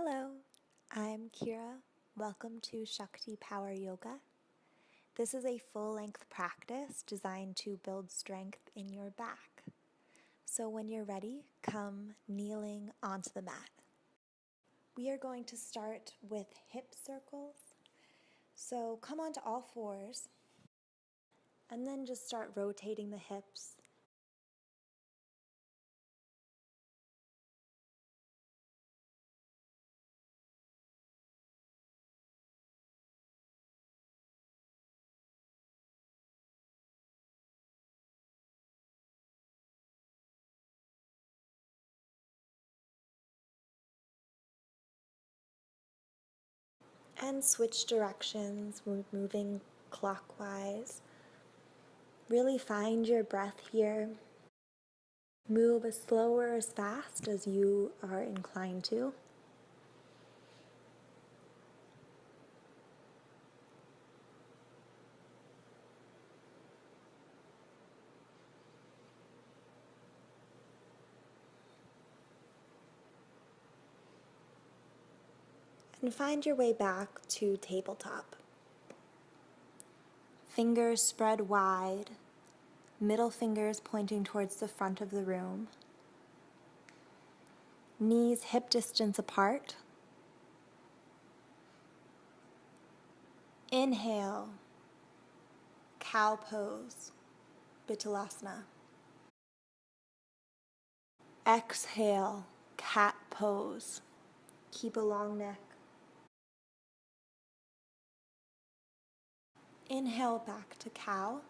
Hello, I'm Kira. Welcome to Shakti Power Yoga. This is a full-length practice designed to build strength in your back. So when you're ready, come kneeling onto the mat. We are going to start with hip circles. So come onto all fours and then just start rotating the hips. And switch directions, moving clockwise. Really find your breath here. Move as slow or as fast as you are inclined to. And find your way back to tabletop. Fingers spread wide, middle fingers pointing towards the front of the room. Knees hip distance apart. Inhale, cow pose, Vittalasana. Exhale, cat pose. Keep a long neck. Inhale back to cow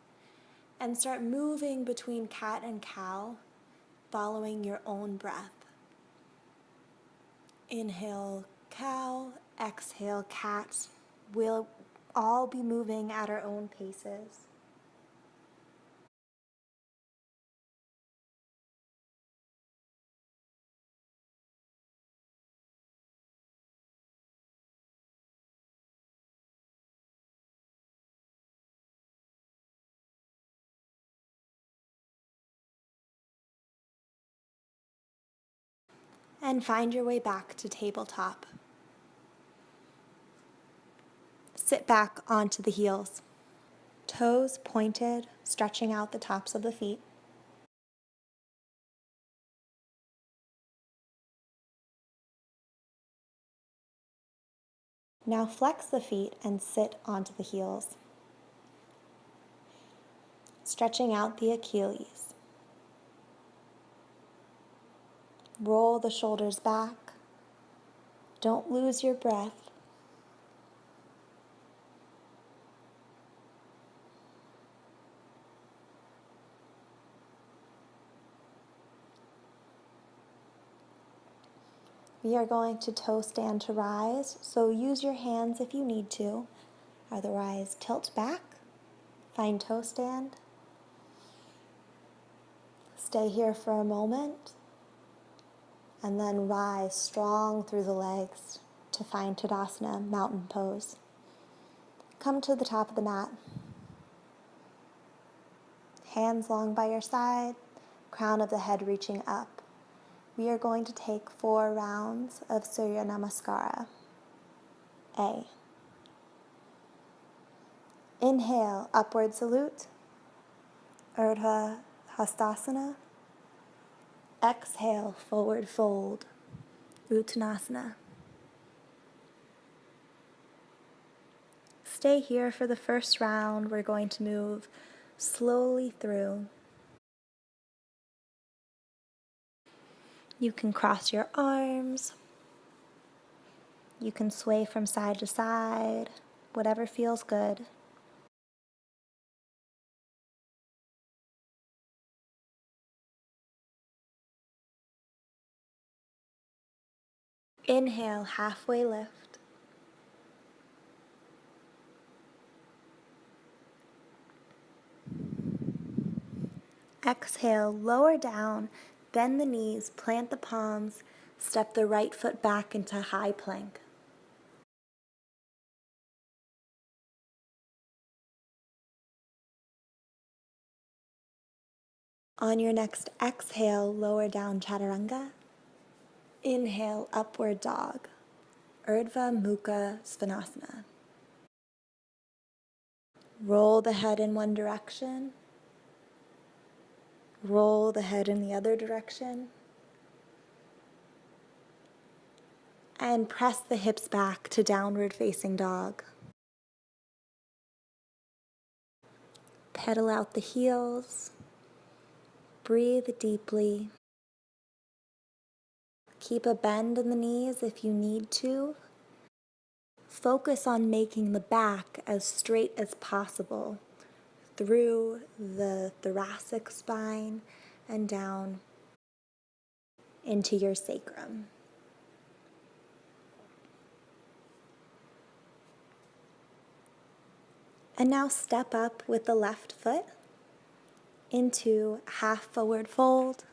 and start moving between cat and cow, following your own breath. Inhale, cow, exhale, cat. We'll all be moving at our own paces. And find your way back to tabletop. Sit back onto the heels. Toes pointed, stretching out the tops of the feet. Now flex the feet and sit onto the heels. Stretching out the Achilles. Roll the shoulders back. Don't lose your breath. We are going to toe stand to rise, so use your hands if you need to. Otherwise, tilt back, find toe stand. Stay here for a moment, and then rise strong through the legs to find Tadasana, mountain pose. Come to the top of the mat. Hands long by your side, crown of the head reaching up. We are going to take 4 rounds of Surya Namaskara. A. Inhale, upward salute, Urdhva Hastasana. Exhale, forward fold, Uttanasana. Stay here for the first round. We're going to move slowly through. You can cross your arms. You can sway from side to side, whatever feels good. Inhale, halfway lift. Exhale, lower down, bend the knees, plant the palms, step the right foot back into high plank. On your next exhale, lower down chaturanga. Inhale, upward dog. Urdhva Mukha Svanasana. Roll the head in one direction. Roll the head in the other direction. And press the hips back to downward facing dog. Pedal out the heels. Breathe deeply. Keep a bend in the knees if you need to. Focus on making the back as straight as possible through the thoracic spine and down into your sacrum. And now step up with the left foot into half forward fold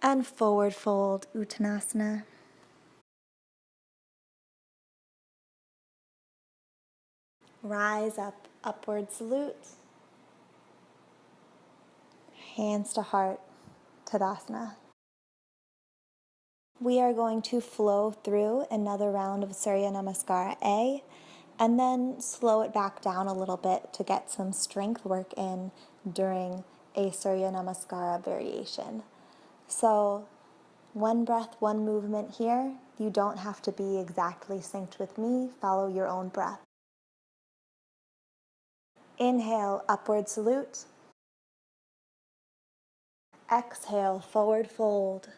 and forward fold Uttanasana. Rise up, upward salute. Hands to heart, Tadasana. We are going to flow through another round of Surya Namaskara A, and then slow it back down a little bit to get some strength work in during a Surya Namaskara variation. So, one breath, one movement here. You don't have to be exactly synced with me. Follow your own breath. Inhale, upward salute. Exhale, forward fold.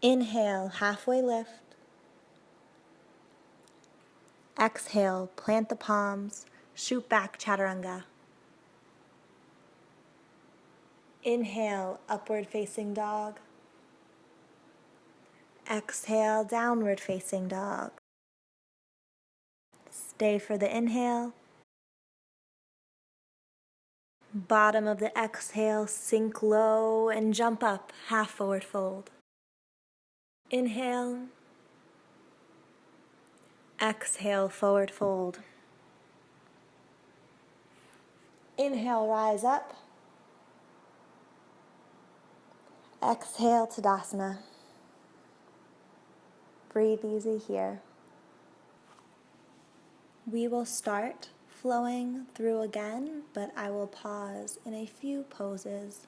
Inhale, halfway lift. Exhale, plant the palms, shoot back chaturanga. Inhale, upward facing dog. Exhale, downward facing dog. Stay for the inhale. Bottom of the exhale, sink low and jump up, half forward fold. Inhale. Exhale, forward fold. Inhale, rise up. Exhale, Tadasana. Breathe easy here. We will start flowing through again, but I will pause in a few poses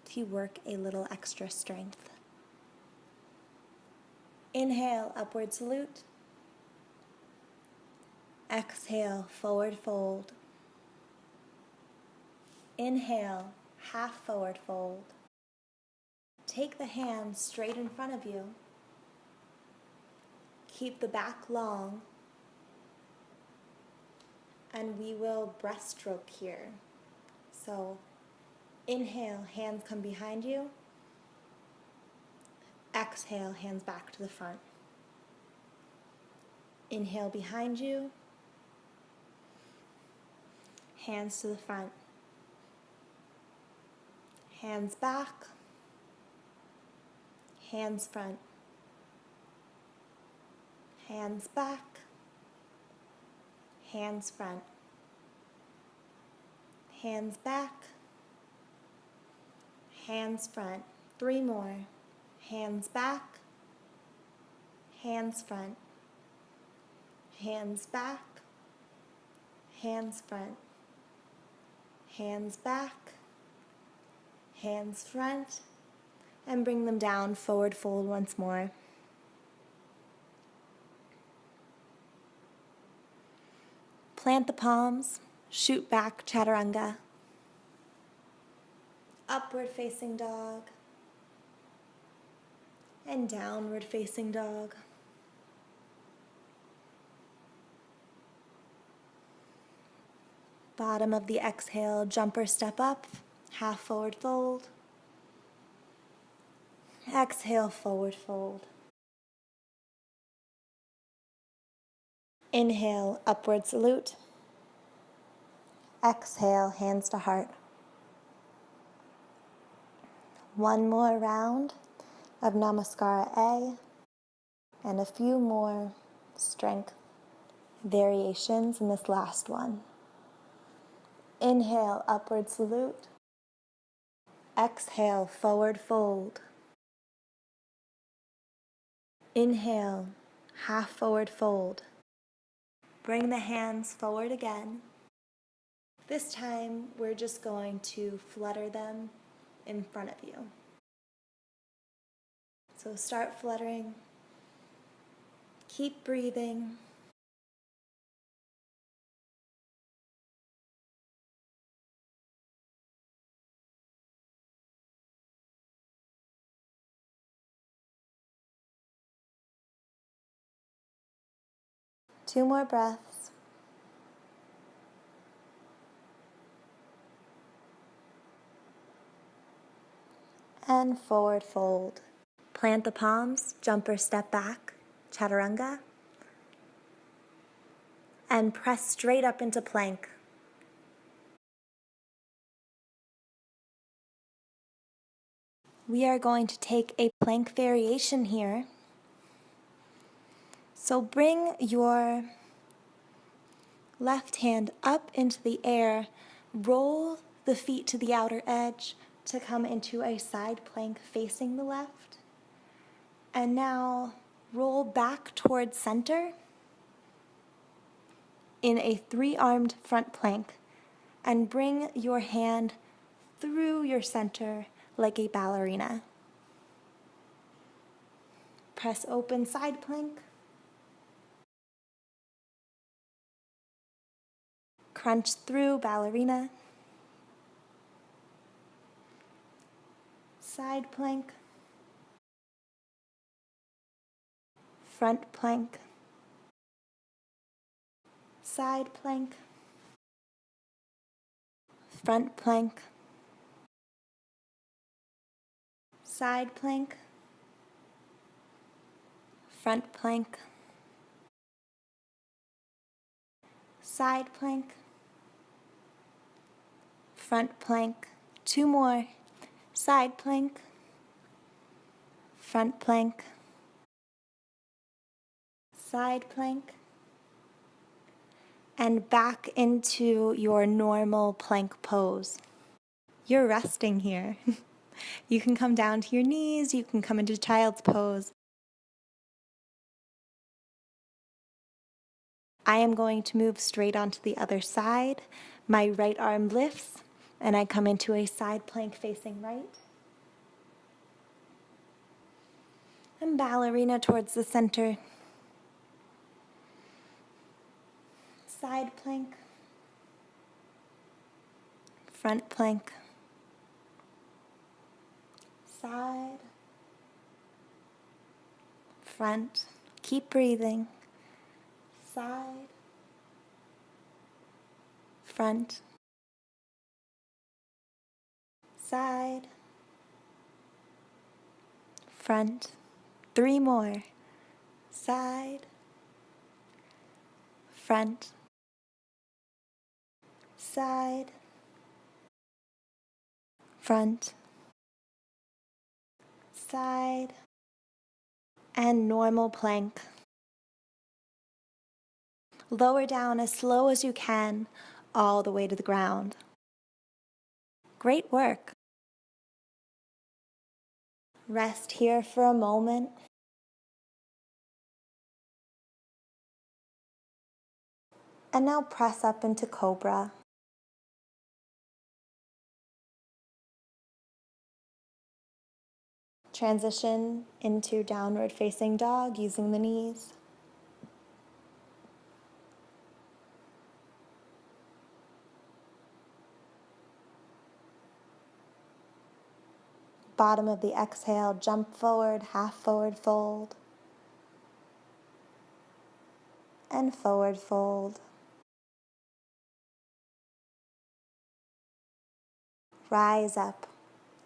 to work a little extra strength. Inhale, upward salute. Exhale, forward fold. Inhale, half forward fold. Take the hands straight in front of you. Keep the back long. And we will breaststroke here. So inhale, hands come behind you. Exhale, hands back to the front. Inhale behind you. Hands to the front. Hands back. Hands front. Hands back. Hands front. Hands back. Hands front. 3 more. Hands back. Hands front. Hands back. Hands front. Hands back. Hands front. And bring them down, forward fold once more. Plant the palms, shoot back chaturanga. Upward facing dog. And downward facing dog. Bottom of the exhale, jumper step up, half forward fold. Exhale, forward fold. Inhale, upward salute. Exhale, hands to heart. One more round of Namaskara A and a few more strength variations in this last one. Inhale, upward salute. Exhale, forward fold. Inhale, half forward fold. Bring the hands forward again. This time, we're just going to flutter them in front of you. So start fluttering. Keep breathing. Two more breaths. And forward fold. Plant the palms, jump or step back, chaturanga. And press straight up into plank. We are going to take a plank variation here. So bring your left hand up into the air, roll the feet to the outer edge to come into a side plank facing the left. And now roll back towards center in a three-armed front plank and bring your hand through your center like a ballerina. Press open side plank. Crunch through ballerina. Side plank. Front plank. Side plank. Front plank. Side plank. Front plank. Side plank. Front plank. Two more. Side plank. Front plank. Side plank. And back into your normal plank pose. You're resting here. You can come down to your knees, you can come into child's pose. I am going to move straight onto the other side. My right arm lifts, and I come into a side plank facing right. And ballerina towards the center. Side plank. Front plank. Side. Front. Keep breathing. Side. Front. Side. Front. Three more. Side. Front. Side. Front. Side. And normal plank. Lower down as slow as you can, all the way to the ground. Great work. Rest here for a moment. And now press up into cobra. Transition into downward facing dog using the knees. Bottom of the exhale, jump forward, half forward fold. And forward fold. Rise up,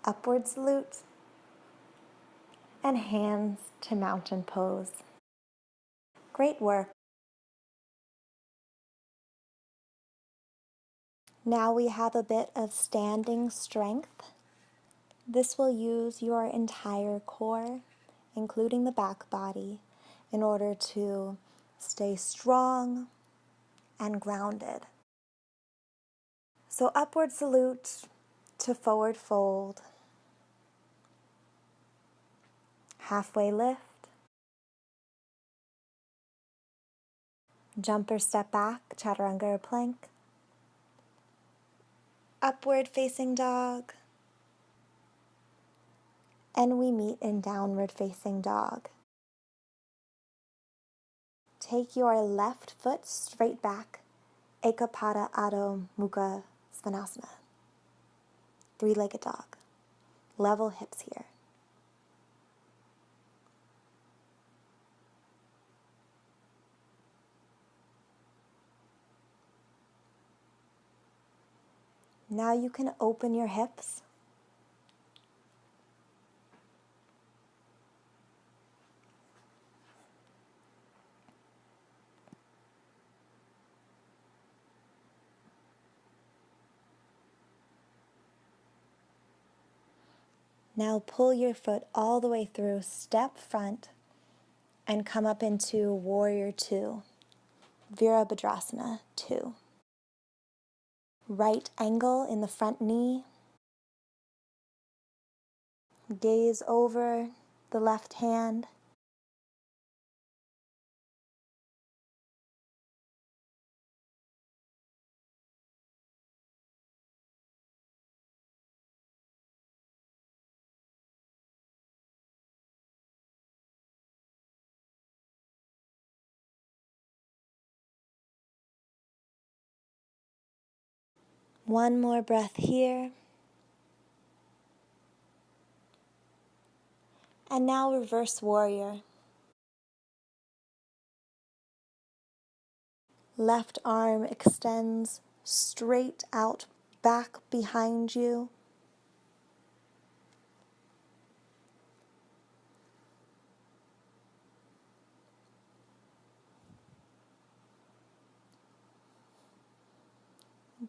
upward salute. And hands to mountain pose. Great work. Now we have a bit of standing strength. This will use your entire core, including the back body, in order to stay strong and grounded. So upward salute to forward fold. Halfway lift. Jump or step back, chaturanga or plank. Upward facing dog. And we meet in downward facing dog. Take your left foot straight back, Ekapada Adho Mukha Svanasana. Three-legged dog. Level hips here. Now you can open your hips. Now pull your foot all the way through, step front, and come up into Warrior Two, Virabhadrasana 2. Right angle in the front knee. Gaze over the left hand. One more breath here. And now reverse warrior. Left arm extends straight out back behind you.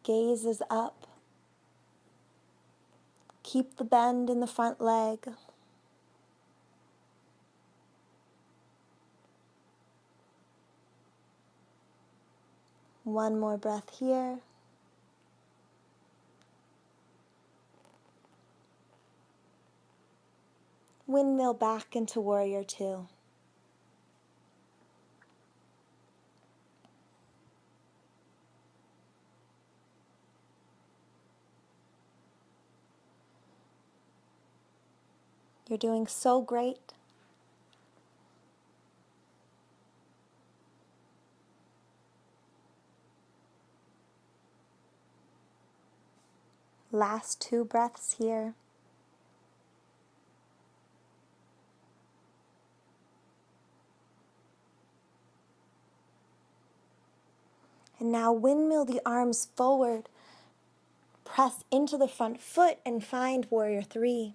Gaze is up. Keep the bend in the front leg. One more breath here. Windmill back into Warrior Two. You're doing so great. Last 2 breaths here. And now windmill the arms forward. Press into the front foot and find Warrior Three.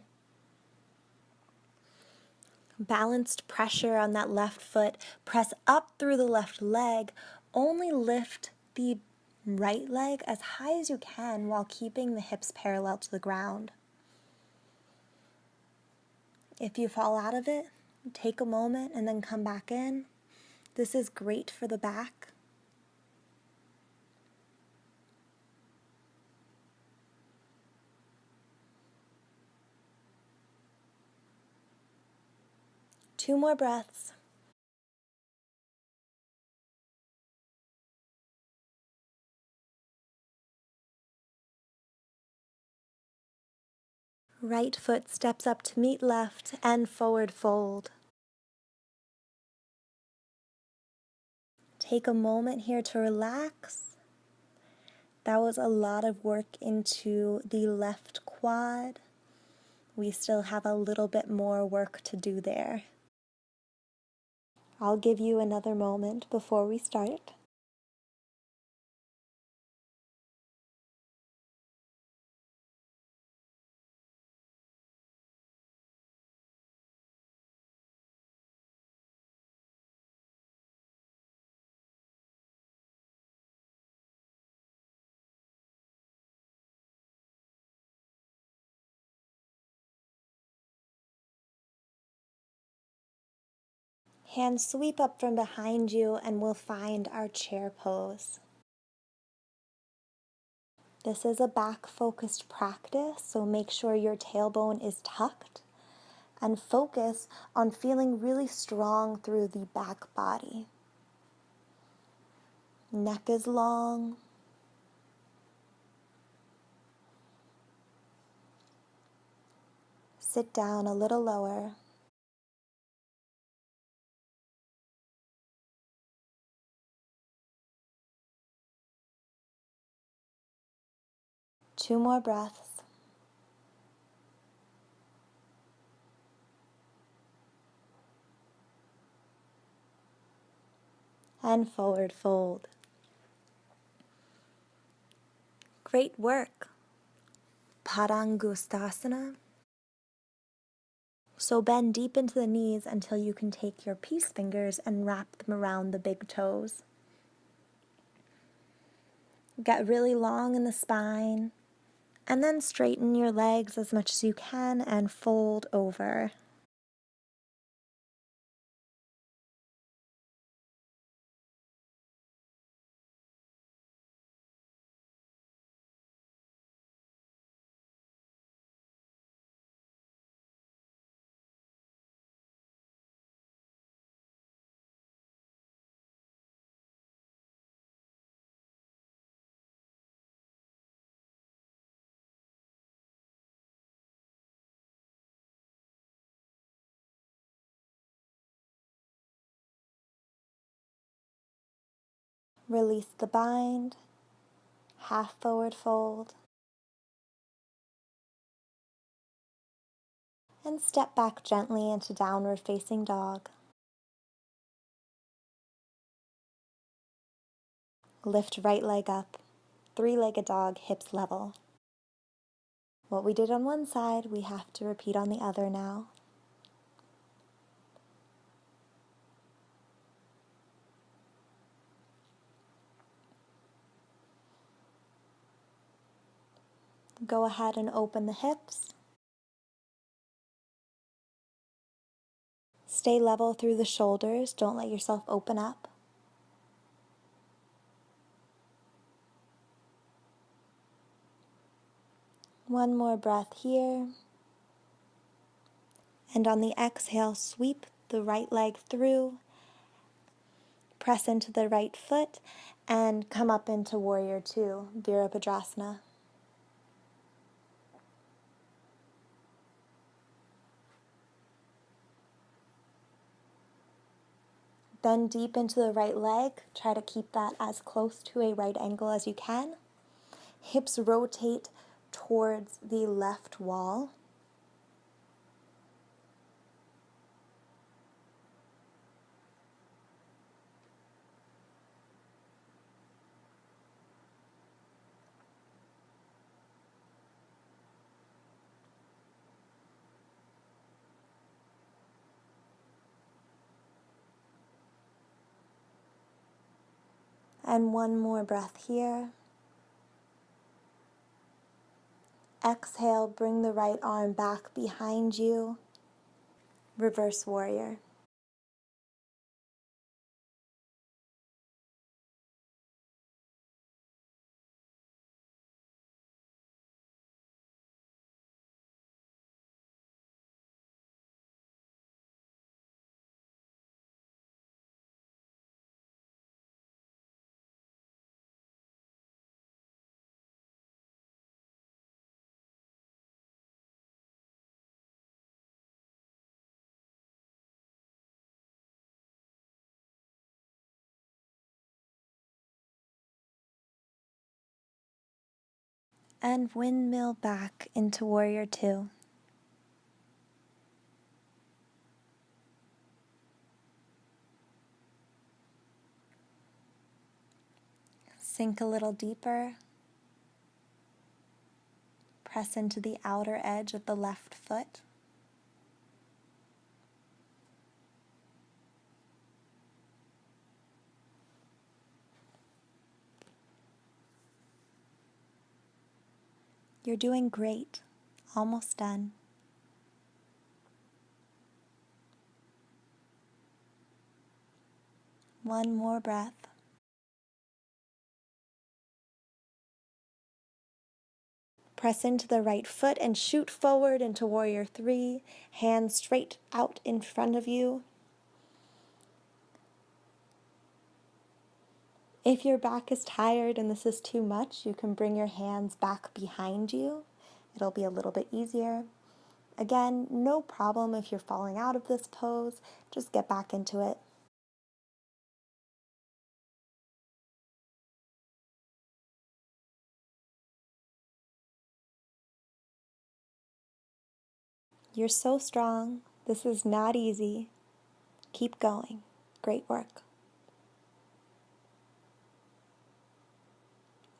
Balanced pressure on that left foot. Press up through the left leg. Only lift the right leg as high as you can while keeping the hips parallel to the ground. If you fall out of it, take a moment and then come back in. This is great for the back. Two more breaths. Right foot steps up to meet left and forward fold. Take a moment here to relax. That was a lot of work into the left quad. We still have a little bit more work to do there. I'll give you another moment before we start. Hands sweep up from behind you and we'll find our chair pose. This is a back-focused practice, so make sure your tailbone is tucked and focus on feeling really strong through the back body. Neck is long. Sit down a little lower. Two more breaths. And forward fold. Great work. Padangusthasana. So bend deep into the knees until you can take your peace fingers and wrap them around the big toes. Get really long in the spine, and then straighten your legs as much as you can and fold over. Release the bind, half forward fold, and step back gently into downward facing dog. Lift right leg up, three-legged dog, hips level. What we did on one side, we have to repeat on the other now. Go ahead and open the hips. Stay level through the shoulders. Don't let yourself open up. One more breath here. And on the exhale, sweep the right leg through. Press into the right foot and come up into Warrior Two, Virabhadrasana. Bend deep into the right leg. Try to keep that as close to a right angle as you can. Hips rotate towards the left wall. And one more breath here. Exhale, bring the right arm back behind you. Reverse warrior. And windmill back into Warrior Two. Sink a little deeper. Press into the outer edge of the left foot. You're doing great. Almost done. One more breath. Press into the right foot and shoot forward into Warrior Three. Hands straight out in front of you. If your back is tired and this is too much, you can bring your hands back behind you. It'll be a little bit easier. Again, no problem if you're falling out of this pose. Just get back into it. You're so strong. This is not easy. Keep going. Great work.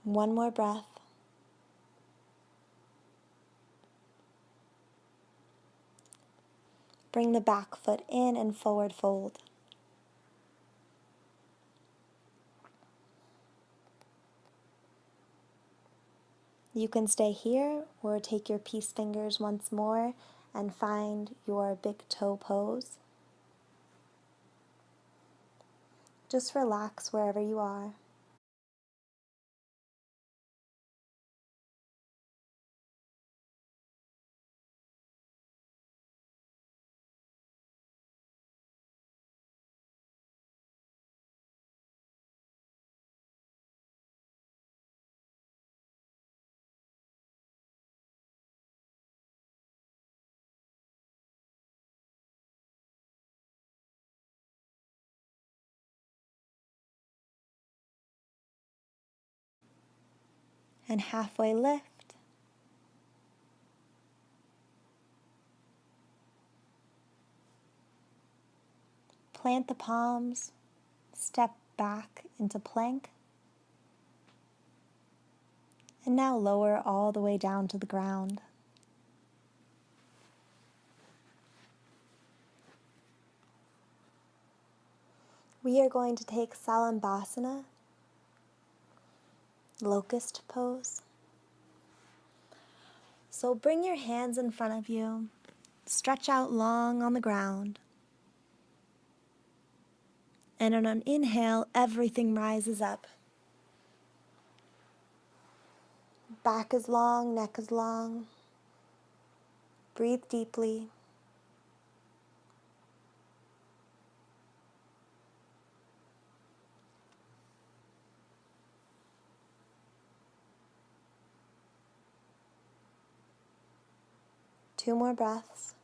One more breath. Bring the back foot in and forward fold. You can stay here or take your peace fingers once more and find your big toe pose. Just relax wherever you are. And halfway lift. Plant the palms, step back into plank, and now lower all the way down to the ground. We are going to take Salambasana, locust pose. So bring your hands in front of you, stretch out long on the ground, and on an inhale, everything rises up. Back is long, neck is long. Breathe deeply. Two more breaths.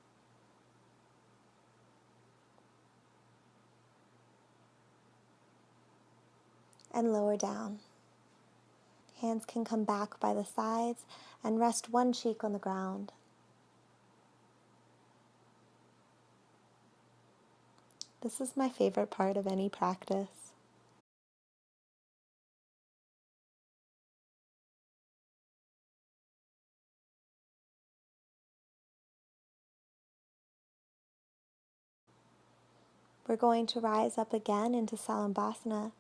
And lower down. Hands can come back by the sides and rest one cheek on the ground. This is my favorite part of any practice. We're going to rise up again into Salambasana,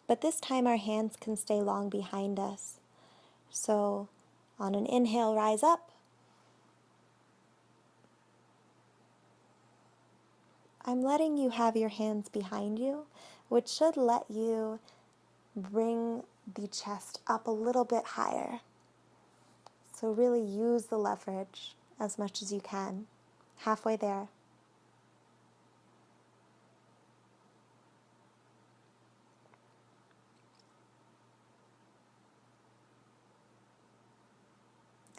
but this time our hands can stay long behind us. So on an inhale, rise up. I'm letting you have your hands behind you, which should let you bring the chest up a little bit higher. So really use the leverage as much as you can. Halfway there.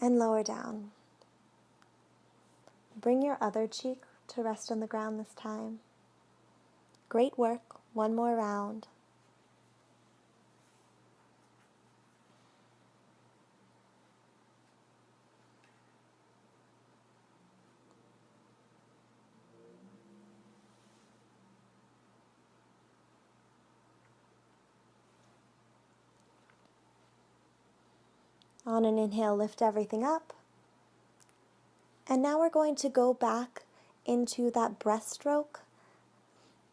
And lower down. Bring your other cheek to rest on the ground this time. Great work. One more round. On an inhale, lift everything up. And now we're going to go back into that breaststroke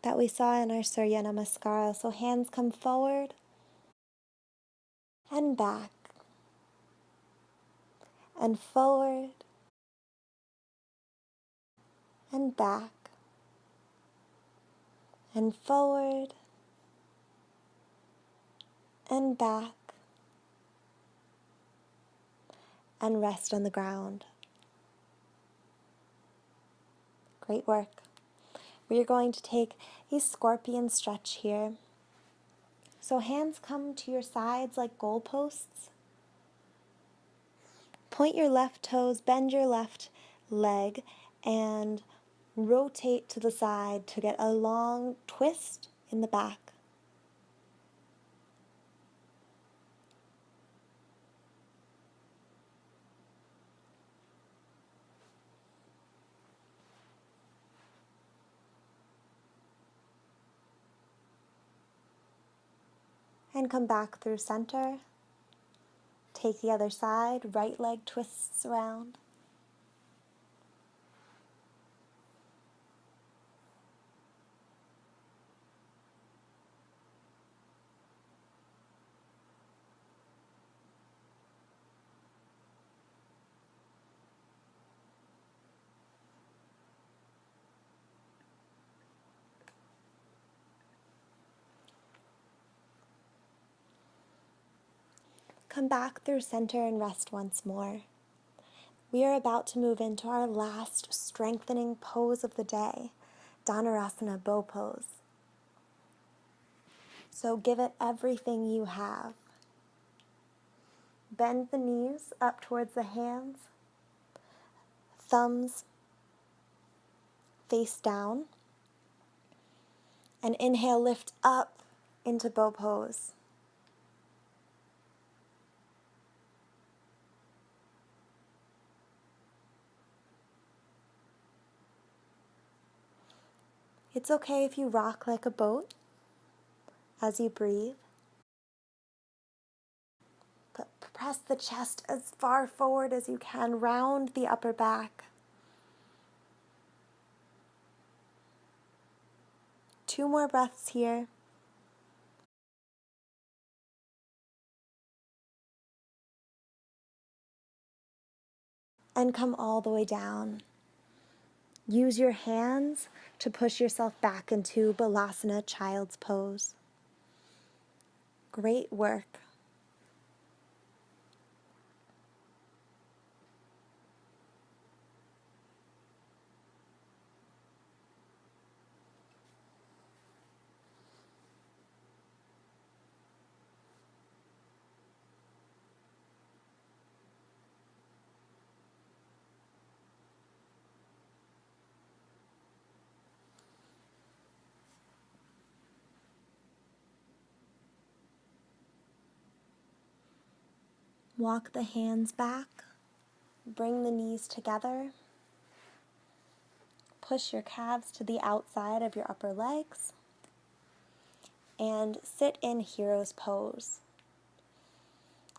that we saw in our Surya Namaskara. So hands come forward and back and forward and back and forward and back and rest on the ground. Great work. We are going to take a scorpion stretch here. So hands come to your sides like goalposts. Point your left toes, bend your left leg, and rotate to the side to get a long twist in the back. And come back through center. Take the other side, right leg twists around. Come back through center and rest once more. We are about to move into our last strengthening pose of the day, Dhanurasana bow pose. So give it everything you have. Bend the knees up towards the hands, thumbs face down, and inhale, lift up into bow pose. It's okay if you rock like a boat as you breathe, but press the chest as far forward as you can, round the upper back. 2 more breaths here. And come all the way down. Use your hands to push yourself back into Balasana, child's pose. Great work. Walk the hands back. Bring the knees together. Push your calves to the outside of your upper legs. And sit in hero's pose.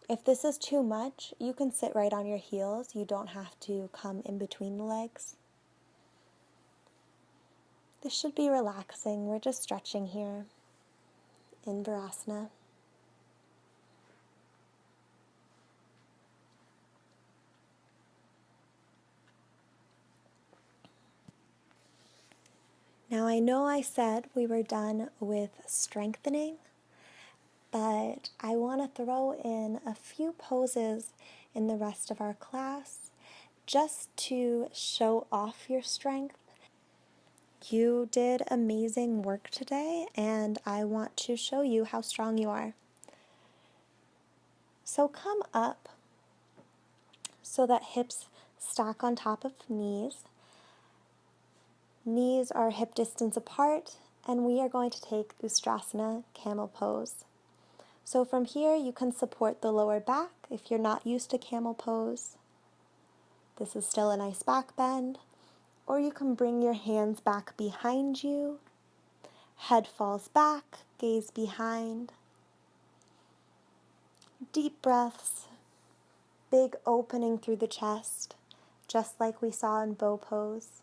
If this is too much, you can sit right on your heels. You don't have to come in between the legs. This should be relaxing. We're just stretching here in Virasana. Now I know I said we were done with strengthening, but I want to throw in a few poses in the rest of our class just to show off your strength. You did amazing work today, and I want to show you how strong you are. So come up so that hips stack on top of knees. Knees are hip distance apart, and we are going to take Ustrasana, camel pose. So from here, you can support the lower back if you're not used to camel pose. This is still a nice back bend. Or you can bring your hands back behind you. Head falls back, gaze behind. Deep breaths, big opening through the chest, just like we saw in bow pose.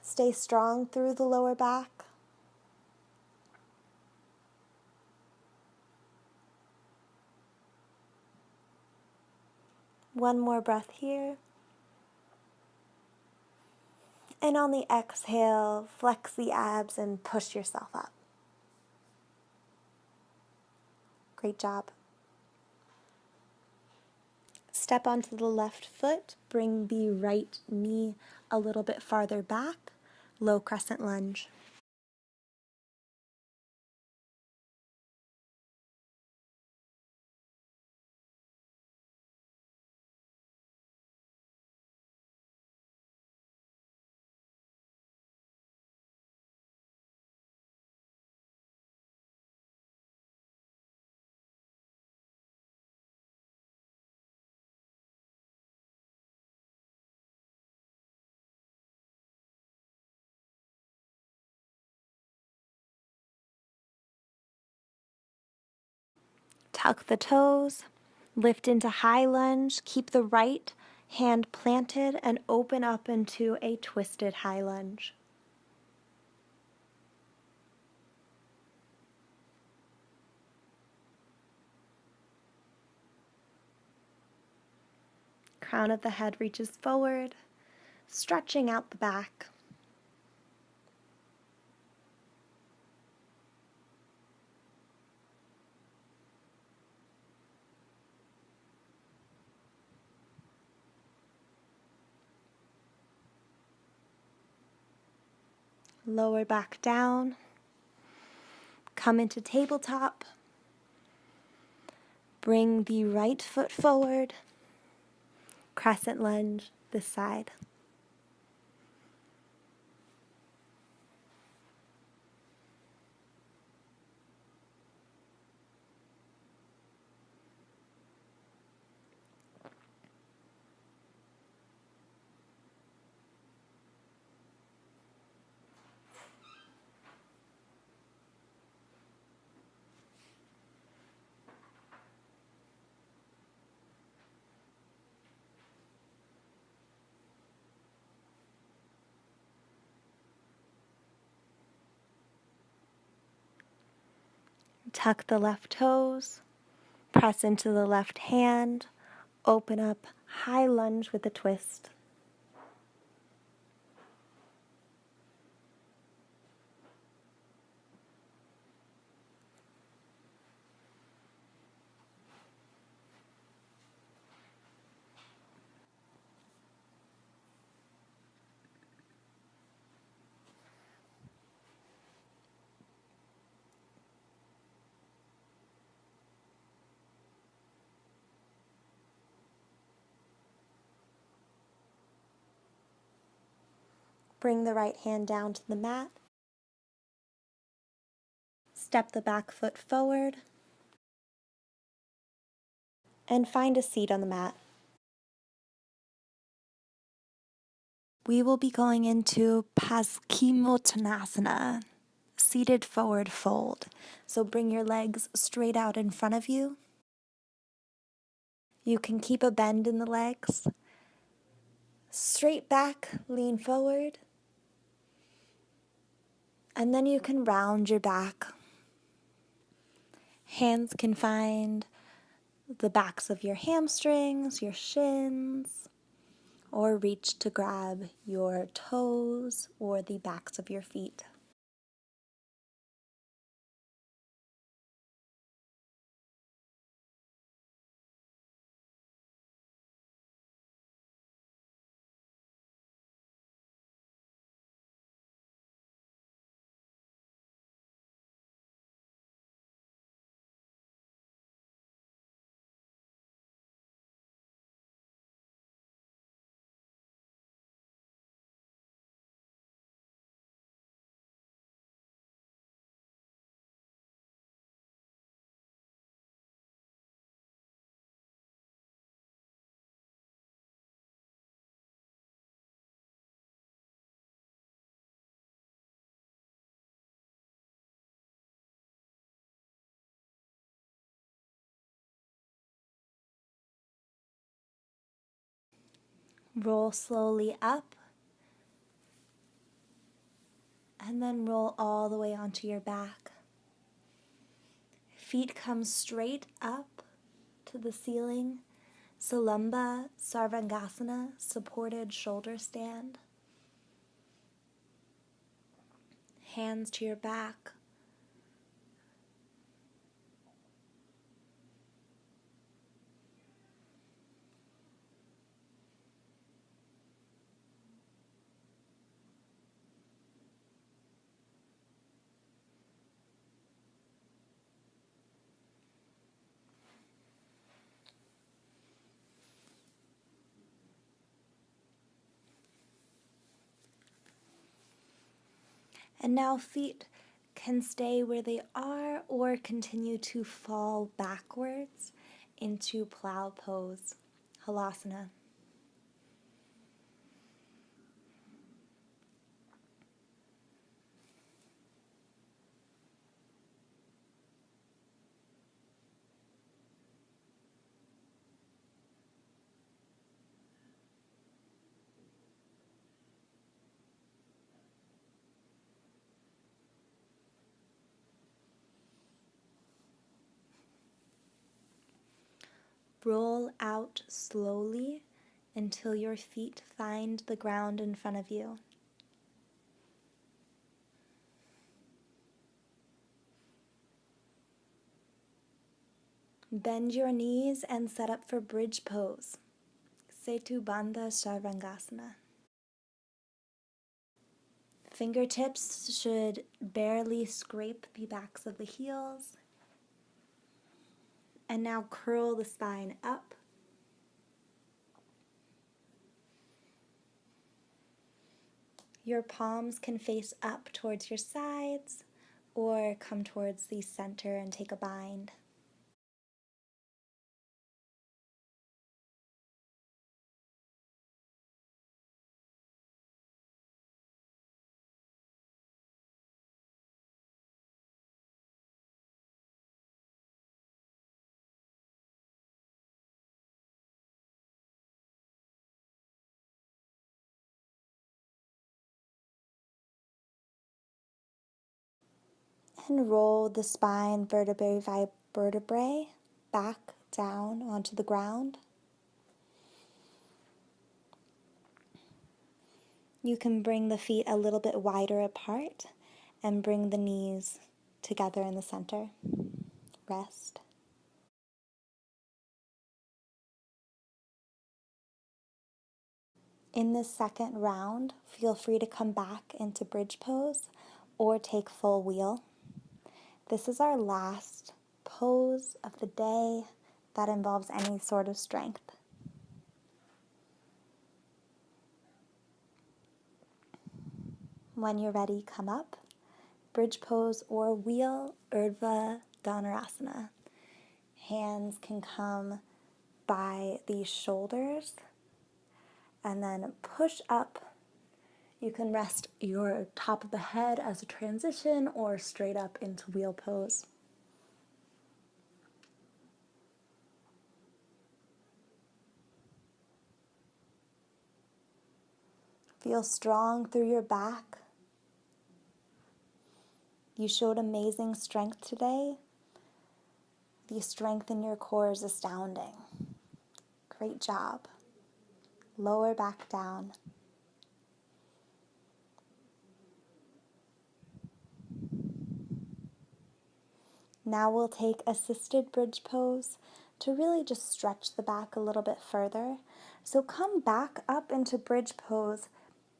Stay strong through the lower back. One more breath here. And on the exhale, flex the abs and push yourself up. Great job. Step onto the left foot, bring the right knee a little bit farther back, low crescent lunge. Tuck the toes, lift into high lunge, keep the right hand planted and open up into a twisted high lunge. Crown of the head reaches forward, stretching out the back. Lower back down. Come into tabletop. Bring the right foot forward. Crescent lunge this side. Tuck the left toes, press into the left hand, open up high lunge with a twist. Bring the right hand down to the mat. Step the back foot forward and find a seat on the mat. We will be going into Paschimottanasana, seated forward fold. So bring your legs straight out in front of you. You can keep a bend in the legs. Straight back, lean forward. And then you can round your back. Hands can find the backs of your hamstrings, your shins, or reach to grab your toes or the backs of your feet. Roll slowly up, and then roll all the way onto your back. Feet come straight up to the ceiling. Salamba Sarvangasana, supported shoulder stand. Hands to your back. And now feet can stay where they are or continue to fall backwards into plow pose, halasana. Roll out slowly until your feet find the ground in front of you. Bend your knees and set up for bridge pose, Setu Bandha Sarvangasana. Fingertips should barely scrape the backs of the heels. And now curl the spine up. Your palms can face up towards your sides or come towards the center and take a bind. And roll the spine vertebrae by vertebrae back down onto the ground. You can bring the feet a little bit wider apart and bring the knees together in the center. Rest. In this second round, feel free to come back into bridge pose or take full wheel. This is our last pose of the day that involves any sort of strength. When you're ready, come up, bridge pose or wheel, Urdhva Dhanurasana. Hands can come by the shoulders and then push up. You can rest your top of the head as a transition or straight up into wheel pose. Feel strong through your back. You showed amazing strength today. The strength in your core is astounding. Great job. Lower back down. Now we'll take assisted bridge pose to really just stretch the back a little bit further. So come back up into bridge pose.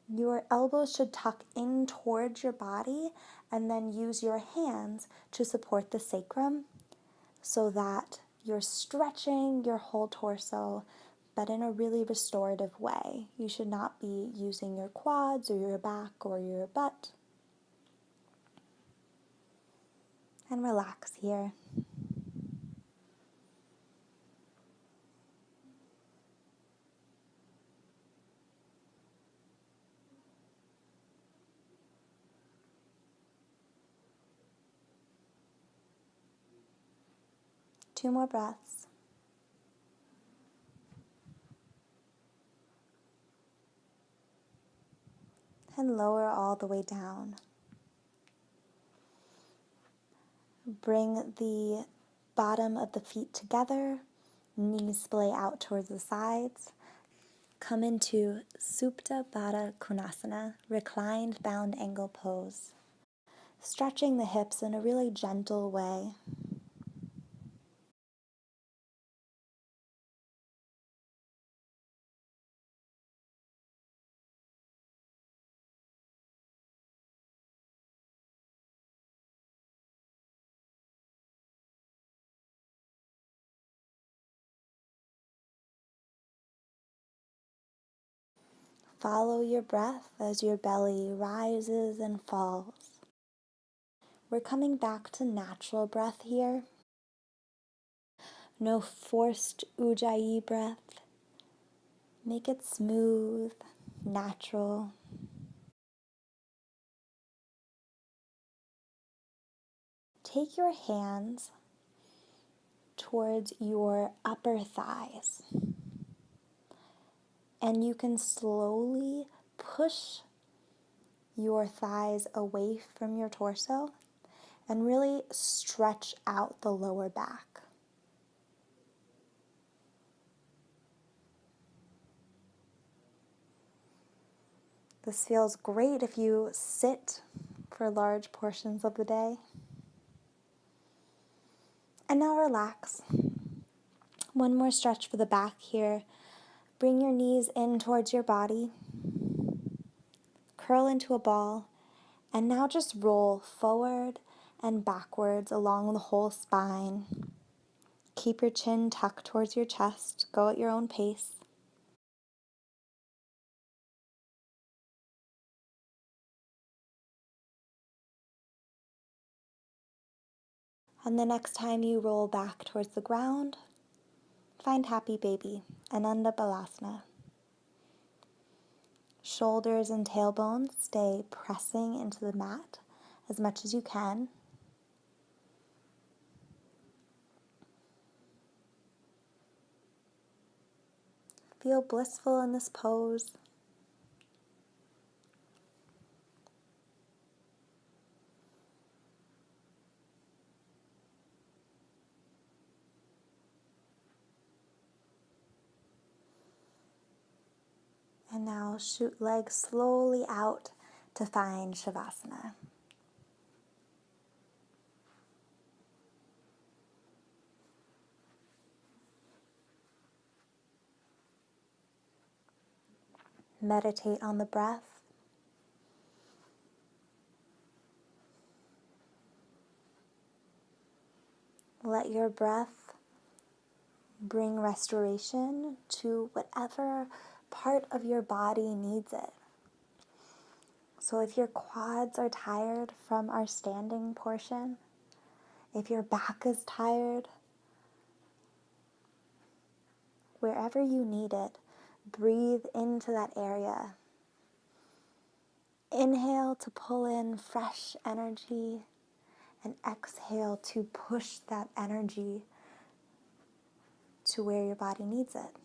Your elbows should tuck in towards your body and then use your hands to support the sacrum so that you're stretching your whole torso, but in a really restorative way. You should not be using your quads or your back or your butt. And relax here. Two more breaths. And lower all the way down. Bring the bottom of the feet together, knees splay out towards the sides. Come into Supta Baddha Konasana, reclined bound angle pose. Stretching the hips in a really gentle way. Follow your breath as your belly rises and falls. We're coming back to natural breath here. No forced ujjayi breath. Make it smooth, natural. Take your hands towards your upper thighs, and you can slowly push your thighs away from your torso and really stretch out the lower back. This feels great if you sit for large portions of the day. And now relax. One more stretch for the back here. Bring your knees in towards your body. Curl into a ball. And now just roll forward and backwards along the whole spine. Keep your chin tucked towards your chest. Go at your own pace. And the next time you roll back towards the ground, find happy baby, Ananda Balasana. Shoulders and tailbones stay pressing into the mat as much as you can. Feel blissful in this pose. And now shoot legs slowly out to find Shavasana. Meditate on the breath. Let your breath bring restoration to whatever part of your body needs it. So if your quads are tired from our standing portion, if your back is tired, wherever you need it, breathe into that area. Inhale to pull in fresh energy, and exhale to push that energy to where your body needs it.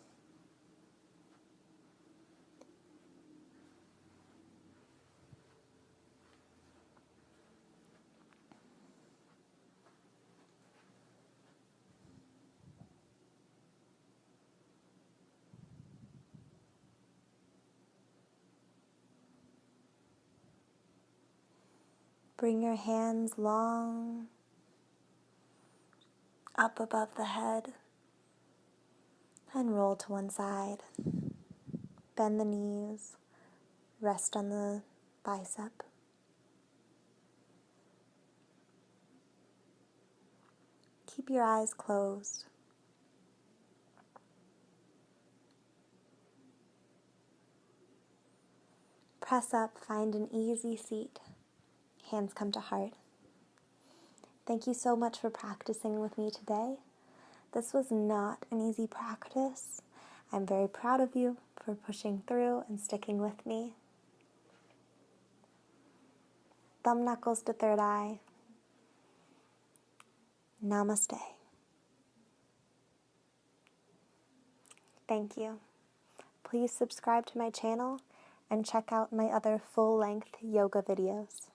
Bring your hands long up above the head and roll to one side. Bend the knees, rest on the bicep. Keep your eyes closed. Press up, find an easy seat. Hands come to heart. Thank you so much for practicing with me today. This was not an easy practice. I'm very proud of you for pushing through and sticking with me. Thumb knuckles to third eye. Namaste. Thank you. Please subscribe to my channel and check out my other full-length yoga videos.